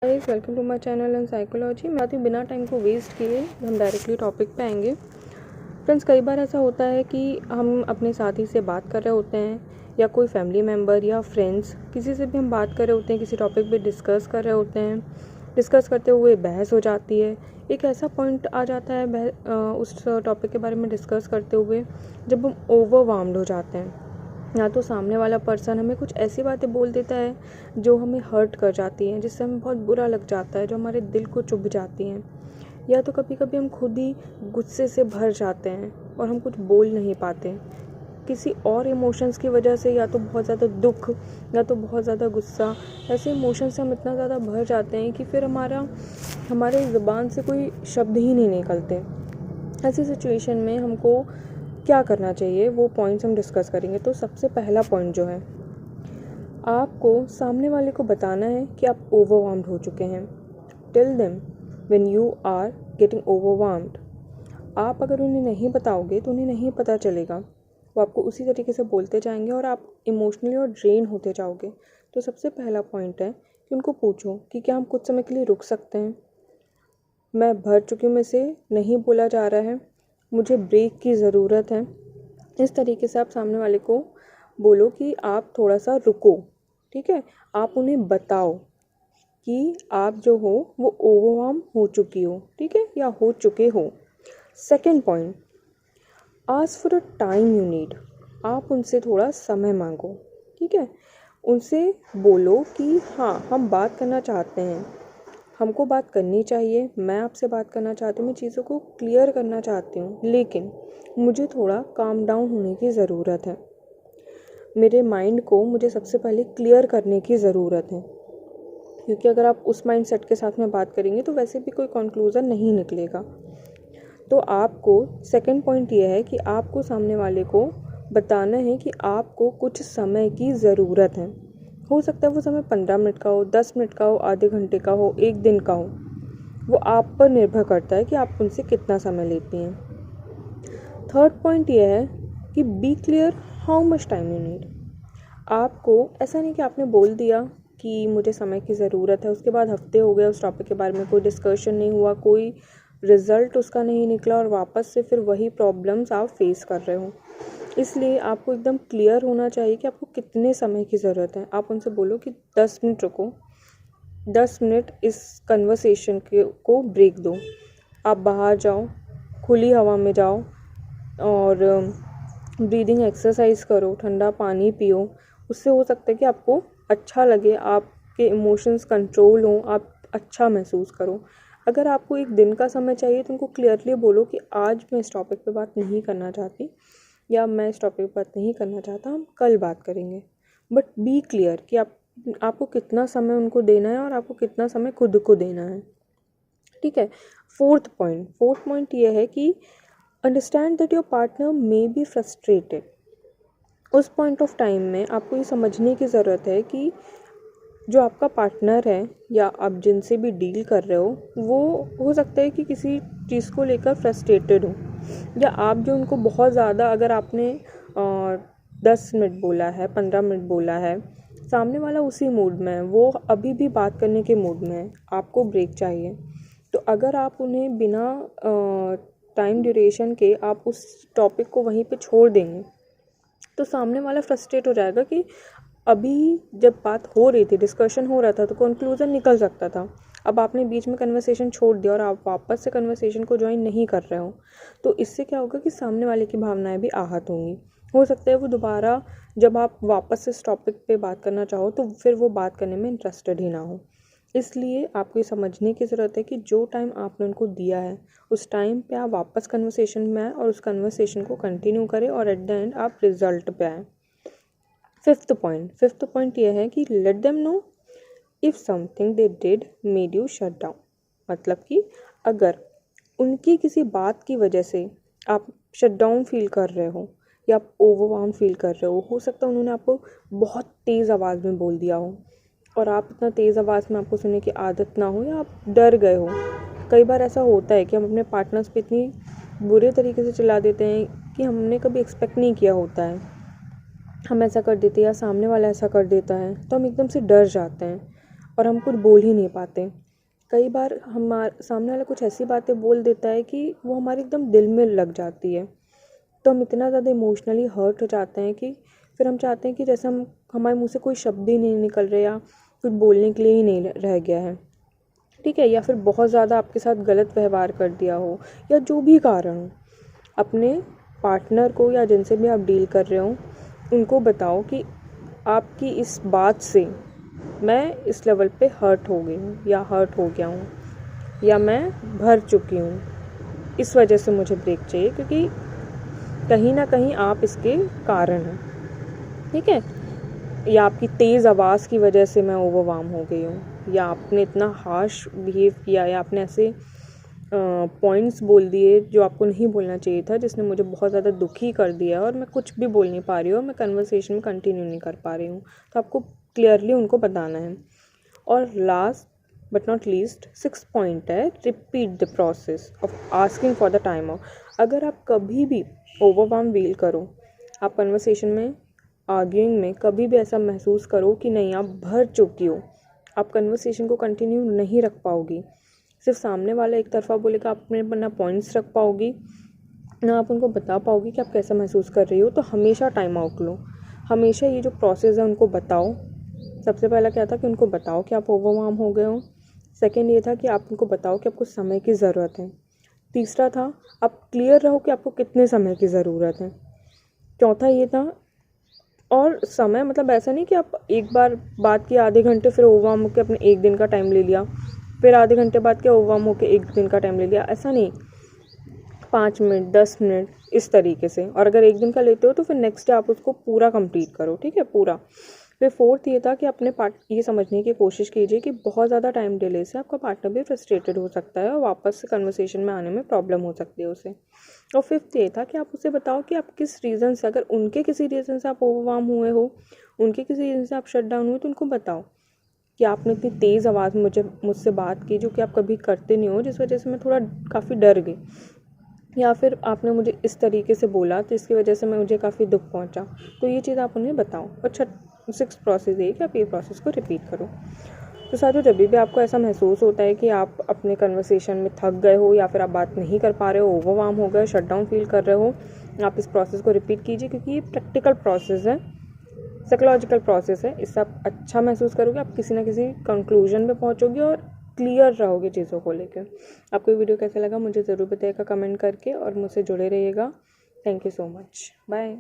Guys welcome to my channel and psychology. मैं आती हूँ बिना टाइम को वेस्ट किए हम डायरेक्टली टॉपिक पे आएंगे। फ्रेंड्स, कई बार ऐसा होता है कि हम अपने साथी से बात कर रहे होते हैं या कोई फैमिली मेम्बर या फ्रेंड्स किसी से भी हम बात कर रहे होते हैं, किसी टॉपिक पे डिस्कस कर रहे होते हैं। डिस्कस करते हुए बहस हो जाती है। एक ऐसा पॉइंट आ जाता है उस टॉपिक के बारे में डिस्कस करते हुए जब हम ओवरवार्म्ड हो जाते हैं, या तो सामने वाला पर्सन हमें कुछ ऐसी बातें बोल देता है जो हमें हर्ट कर जाती हैं, जिससे हमें बहुत बुरा लग जाता है, जो हमारे दिल को चुभ जाती हैं। या तो कभी कभी हम खुद ही गुस्से से भर जाते हैं और हम कुछ बोल नहीं पाते किसी और इमोशंस की वजह से, या तो बहुत ज़्यादा दुख या तो बहुत ज़्यादा गुस्सा। ऐसे इमोशंस से हम इतना ज़्यादा भर जाते हैं कि फिर हमारे ज़ुबान से कोई शब्द ही नहीं निकलते। ऐसी सिचुएशन में हमको क्या करना चाहिए, वो पॉइंट्स हम डिस्कस करेंगे। तो सबसे पहला पॉइंट जो है, आपको सामने वाले को बताना है कि आप ओवरवार्म्ड हो चुके हैं। Tell them when you are getting overwarmed. आप अगर उन्हें नहीं बताओगे तो उन्हें नहीं पता चलेगा, वो आपको उसी तरीके से बोलते जाएंगे और आप इमोशनली और ड्रेन होते जाओगे। तो सबसे पहला पॉइंट है कि उनको पूछो कि क्या हम कुछ समय के लिए रुक सकते हैं। मैं भर चुकी हूँ, में से नहीं बोला जा रहा है, मुझे ब्रेक की ज़रूरत है। इस तरीके से आप सामने वाले को बोलो कि आप थोड़ा सा रुको। ठीक है, आप उन्हें बताओ कि आप जो हो वो ओवरवार्म हो चुकी हो, ठीक है, या हो चुके हो। Second point, ask for a time you need. आप उनसे थोड़ा समय मांगो। ठीक है, उनसे बोलो कि हाँ, हम बात करना चाहते हैं, हमको बात करनी चाहिए, मैं आपसे बात करना चाहती हूँ, मैं चीज़ों को क्लियर करना चाहती हूँ, लेकिन मुझे थोड़ा काम डाउन होने की ज़रूरत है। मेरे माइंड को मुझे सबसे पहले क्लियर करने की ज़रूरत है, क्योंकि अगर आप उस माइंड सेट के साथ में बात करेंगे तो वैसे भी कोई कंक्लूज़न नहीं निकलेगा। तो आपको सेकंड पॉइंट ये है कि आपको सामने वाले को बताना है कि आपको कुछ समय की ज़रूरत है। हो सकता है वो समय 15 मिनट का हो, 10 मिनट का हो, आधे घंटे का हो, एक दिन का हो। वो आप पर निर्भर करता है कि आप उनसे कितना समय लेती हैं। थर्ड पॉइंट ये है कि be clear how much time you need. आपको ऐसा नहीं कि आपने बोल दिया कि मुझे समय की ज़रूरत है, उसके बाद हफ्ते हो गए, उस टॉपिक के बारे में कोई डिस्कशन नहीं हुआ, कोई रिज़ल्ट उसका नहीं निकला और वापस से फिर वही प्रॉब्लम्स आप फेस कर रहे हो। इसलिए आपको एकदम क्लियर होना चाहिए कि आपको कितने समय की ज़रूरत है। आप उनसे बोलो कि 10 मिनट रुको, 10 मिनट इस कन्वर्सेशन को ब्रेक दो। आप बाहर जाओ, खुली हवा में जाओ और ब्रीदिंग एक्सरसाइज करो, ठंडा पानी पियो। उससे हो सकता है कि आपको अच्छा लगे, आपके इमोशंस कंट्रोल हों, आप अच्छा महसूस करो। अगर आपको एक दिन का समय चाहिए तो उनको क्लियरली बोलो कि आज मैं इस टॉपिक पे बात नहीं करना चाहती, या मैं इस टॉपिक पे बात नहीं करना चाहता, हम कल बात करेंगे। बट बी क्लियर कि आपको कितना समय उनको देना है और आपको कितना समय खुद को देना है। ठीक है। फोर्थ पॉइंट ये है कि understand that your partner may be frustrated. उस पॉइंट ऑफ टाइम में आपको ये समझने की ज़रूरत है कि जो आपका पार्टनर है या आप जिनसे भी डील कर रहे हो, वो हो सकता है कि किसी चीज़ को लेकर फ्रस्ट्रेटेड हो, या आप जो उनको बहुत ज़्यादा, अगर आपने 10 मिनट बोला है, 15 मिनट बोला है, सामने वाला उसी मूड में है, वो अभी भी बात करने के मूड में है, आपको ब्रेक चाहिए। तो अगर आप उन्हें बिना टाइम ड्यूरेशन के आप उस टॉपिक को वहीं पे छोड़ देंगे तो सामने वाला फ्रस्ट्रेट हो जाएगा कि अभी जब बात हो रही थी, डिस्कशन हो रहा था, तो कंक्लूज़न निकल सकता था। अब आपने बीच में कन्वर्सेशन छोड़ दिया और आप वापस से कन्वर्सेशन को ज्वाइन नहीं कर रहे हो, तो इससे क्या होगा कि सामने वाले की भावनाएं भी आहत होंगी। हो सकता है वो दोबारा जब आप वापस से इस टॉपिक पे बात करना चाहो तो फिर वो बात करने में इंटरेस्टेड ही ना हो। इसलिए आपको ये समझने की ज़रूरत है कि जो टाइम आपने उनको दिया है, उस टाइम पे आप वापस कन्वर्सेशन में आए और उस कन्वर्सेशन को कंटिन्यू करें और एट द एंड आप रिजल्ट पे आए। फिफ्थ पॉइंट ये है कि let them know if something they did made you shut down. मतलब कि अगर उनकी किसी बात की वजह से आप शट डाउन फील कर रहे हो या आप ओवरवार्म फील कर रहे हो सकता है उन्होंने आपको बहुत तेज़ आवाज़ में बोल दिया हो और आप इतना तेज़ आवाज़ में आपको सुनने की आदत ना हो, या आप डर गए हो। कई बार ऐसा होता है कि हम अपने पार्टनर्स पे इतनी बुरे तरीके से चिल्ला देते हैं कि हमने कभी एक्सपेक्ट नहीं किया होता है, हम ऐसा कर देते हैं या सामने वाला ऐसा कर देता है, तो हम एकदम से डर जाते हैं। और हम कुछ बोल ही नहीं पाते। कई बार सामने वाला कुछ ऐसी बातें बोल देता है कि वो हमारे एकदम दिल में लग जाती है, तो हम इतना ज़्यादा इमोशनली हर्ट हो जाते हैं कि फिर हम चाहते हैं कि जैसे हमारे मुँह से कोई शब्द ही नहीं निकल रहे या कुछ बोलने के लिए ही नहीं रह गया है, ठीक है। या फिर बहुत ज़्यादा आपके साथ गलत व्यवहार कर दिया हो या जो भी कारण हो, अपने पार्टनर को या जिनसे भी आप डील कर रहे हो उनको बताओ कि आपकी इस बात से मैं इस लेवल पे हर्ट हो गई हूँ या हर्ट हो गया हूँ या मैं भर चुकी हूँ, इस वजह से मुझे ब्रेक चाहिए, क्योंकि कहीं ना कहीं आप इसके कारण हैं, ठीक है। या आपकी तेज़ आवाज़ की वजह से मैं ओवरवार्म हो गई हूँ, या आपने इतना हार्श बिहेव किया, या आपने ऐसे पॉइंट्स बोल दिए जो आपको नहीं बोलना चाहिए था, जिसने मुझे बहुत ज़्यादा दुखी कर दिया और मैं कुछ भी बोल नहीं पा रही हूँ, मैं कन्वर्सेशन में कंटिन्यू नहीं कर पा रही हूँ। तो आपको क्लियरली उनको बताना है। और last but not least 6 point है, repeat the process of asking for the time out. अगर आप कभी भी ओवरवार्म फील करो, आप कन्वर्सेशन में आर्ग्यूइंग में कभी भी ऐसा महसूस करो कि नहीं आप भर चुकी हो, आप कन्वर्सेशन को कंटिन्यू नहीं रख पाओगी, सिर्फ सामने वाला एक तरफा बोलेगा, आप अपने ना पॉइंट्स रख पाओगी ना आप उनको बता पाओगी कि आप कैसा महसूस कर रही हो, तो हमेशा टाइम आउट लो। हमेशा ये जो प्रोसेस है उनको बताओ। सबसे पहला क्या था कि उनको बताओ कि आप ओवरवार्म हो गए हो। सेकेंड ये था कि आप उनको बताओ कि आपको समय की ज़रूरत है। तीसरा था आप क्लियर रहो कि आपको कितने समय की ज़रूरत है। चौथा ये था, और समय मतलब ऐसा नहीं कि आप एक बार बात किया आधे घंटे फिर ओवरवार्म होकर अपने एक दिन का टाइम ले लिया, फिर आधे घंटे बाद क्या ओवरवार्म होकर एक दिन का टाइम ले लिया, ऐसा नहीं। 5 मिनट 10 मिनट इस तरीके से। और अगर एक दिन का लेते हो तो फिर नेक्स्ट डे आप उसको पूरा कंप्लीट करो, ठीक है, पूरा। फिर फोर्थ ये था कि अपने ये समझने की कोशिश कीजिए कि बहुत ज़्यादा टाइम डिले से आपका पार्टनर भी फ्रस्ट्रेटेड हो सकता है और वापस से कन्वर्सेशन में आने में प्रॉब्लम हो सकती है उसे। और फिफ्थ ये था कि आप उसे बताओ कि आप किस रीज़न से, अगर उनके किसी रीज़न से आप ओवरवार्म हुए हो, उनके किसी रीज़न से आप शट डाउन हुए, तो उनको बताओ कि आपने इतनी तेज़ आवाज़ मुझसे बात की जो कि आप कभी करते नहीं हो, जिस वजह से मैं थोड़ा काफ़ी डर गई, या फिर आपने मुझे इस तरीके से बोला तो इसकी वजह से मुझे काफ़ी दुख पहुंचा। तो ये चीज़ आप उन्हें बताओ। और 6 प्रोसेस है कि आप ये प्रोसेस को रिपीट करो। तो साथियों, जब भी आपको ऐसा महसूस होता है कि आप अपने कन्वर्सेशन में थक गए हो या फिर आप बात नहीं कर पा रहे हो, ओवरवार्म हो गए, शट डाउन फील कर रहे हो, आप इस प्रोसेस को रिपीट कीजिए, क्योंकि ये प्रैक्टिकल प्रोसेस है, साइकोलॉजिकल प्रोसेस है। इससे आप अच्छा महसूस करोगे, आप किसी ना किसी कंक्लूजन पे पहुंचोगे और क्लियर रहोगे चीज़ों को लेकर। आपको ये वीडियो कैसा लगा मुझे ज़रूर बताइएगा कमेंट करके, और मुझसे जुड़े रहिएगा। Thank you so much. Bye.